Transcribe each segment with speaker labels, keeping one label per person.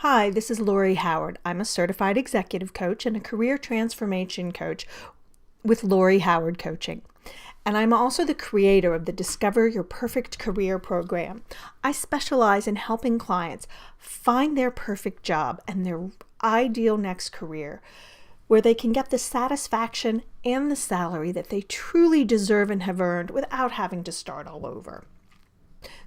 Speaker 1: Hi, this is Lori Howard. I'm a certified executive coach and a career transformation coach with Lori Howard Coaching. And I'm also the creator of the Discover Your Perfect Career program. I specialize in helping clients find their perfect job and their ideal next career, where they can get the satisfaction and the salary that they truly deserve and have earned without having to start all over.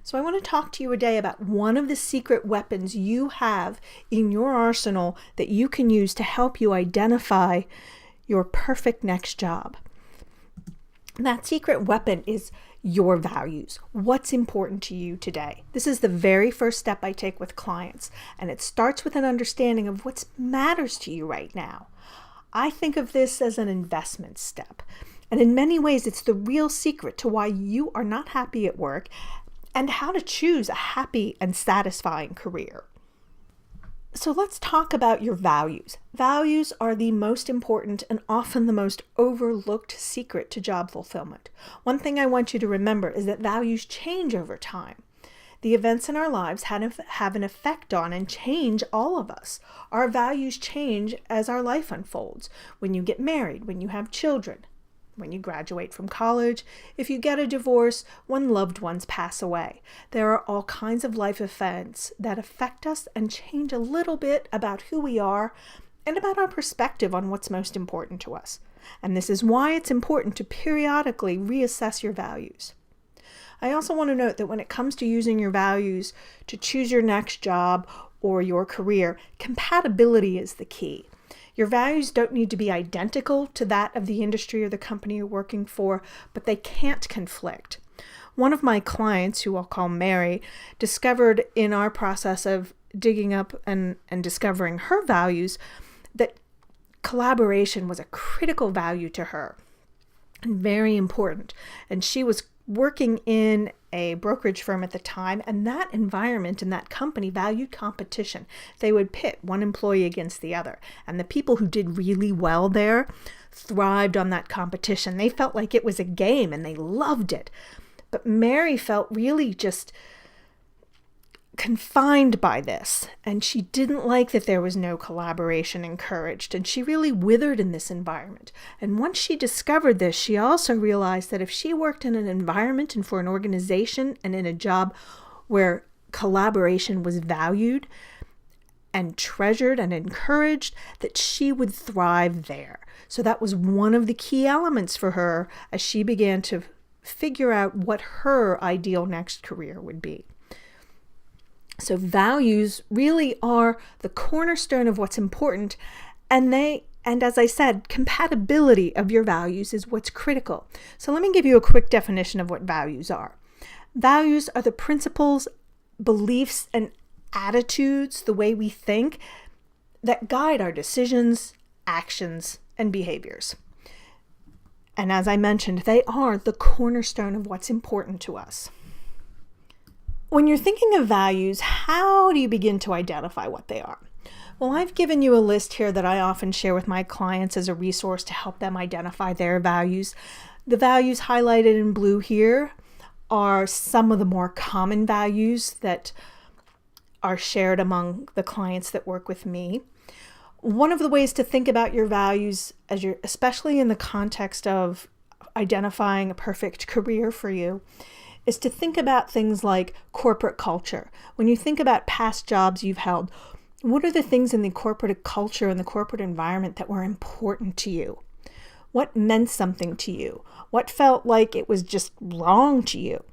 Speaker 1: So I want to talk to you today about one of the secret weapons you have in your arsenal that you can use to help you identify your perfect next job. That secret weapon is your values. What's important to you today? This is the very first step I take with clients, and it starts with an understanding of what matters to you right now. I think of this as an investment step, and in many ways it's the real secret to why you are not happy at work and how to choose a happy and satisfying career. So let's talk about your values. Values are the most important and often the most overlooked secret to job fulfillment. One thing I want you to remember is that values change over time. The events in our lives have an effect on and change all of us. Our values change as our life unfolds. When you get married, when you have children, when you graduate from college, if you get a divorce, when loved ones pass away. There are all kinds of life events that affect us and change a little bit about who we are and about our perspective on what's most important to us. And this is why it's important to periodically reassess your values. I also want to note that when it comes to using your values to choose your next job or your career, compatibility is the key. Your values don't need to be identical to that of the industry or the company you're working for, but they can't conflict. One of my clients, who I'll call Mary, discovered in our process of digging up and discovering her values that collaboration was a critical value to her and very important. And she was working in a brokerage firm at the time, and that environment and that company valued competition. They would pit one employee against the other, and the people who did really well there thrived on that competition. They felt like it was a game and they loved it. But Mary felt really just confined by this, and she didn't like that there was no collaboration encouraged, and she really withered in this environment. And once she discovered this, she also realized that if she worked in an environment and for an organization and in a job where collaboration was valued and treasured and encouraged, that she would thrive there. So that was one of the key elements for her as she began to figure out what her ideal next career would be. So values really are the cornerstone of what's important, and as I said, compatibility of your values is what's critical. So let me give you a quick definition of what values are. Values are the principles, beliefs, and attitudes, the way we think, that guide our decisions, actions, and behaviors. And as I mentioned, they are the cornerstone of what's important to us. When you're thinking of values, how do you begin to identify what they are? Well, I've given you a list here that I often share with my clients as a resource to help them identify their values. The values highlighted in blue here are some of the more common values that are shared among the clients that work with me. One of the ways to think about your values, especially in the context of identifying a perfect career for you, is to think about things like corporate culture. When you think about past jobs you've held, what are the things in the corporate culture and the corporate environment that were important to you? What meant something to you? What felt like it was just wrong to you?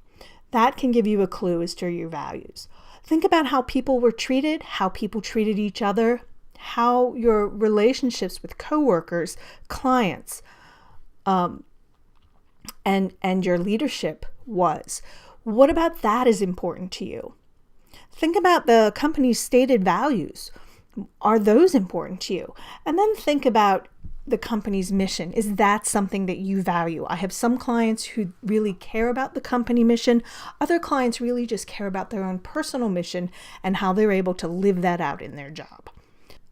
Speaker 1: That can give you a clue as to your values. Think about how people were treated, how people treated each other, how your relationships with coworkers, clients, and your leadership was. What about that is important to you? Think about the company's stated values. Are those important to you? And then think about the company's mission. Is that something that you value? I have some clients who really care about the company mission. Other clients really just care about their own personal mission and how they're able to live that out in their job.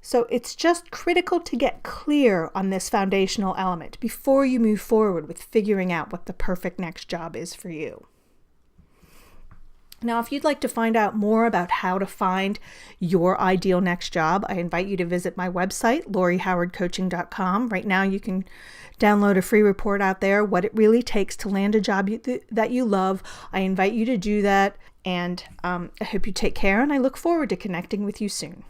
Speaker 1: So it's just critical to get clear on this foundational element before you move forward with figuring out what the perfect next job is for you. Now, if you'd like to find out more about how to find your ideal next job, I invite you to visit my website, LoriHowardCoaching.com. Right now, you can download a free report out there, what it really takes to land a job that you love. I invite you to do that, and I hope you take care, and I look forward to connecting with you soon.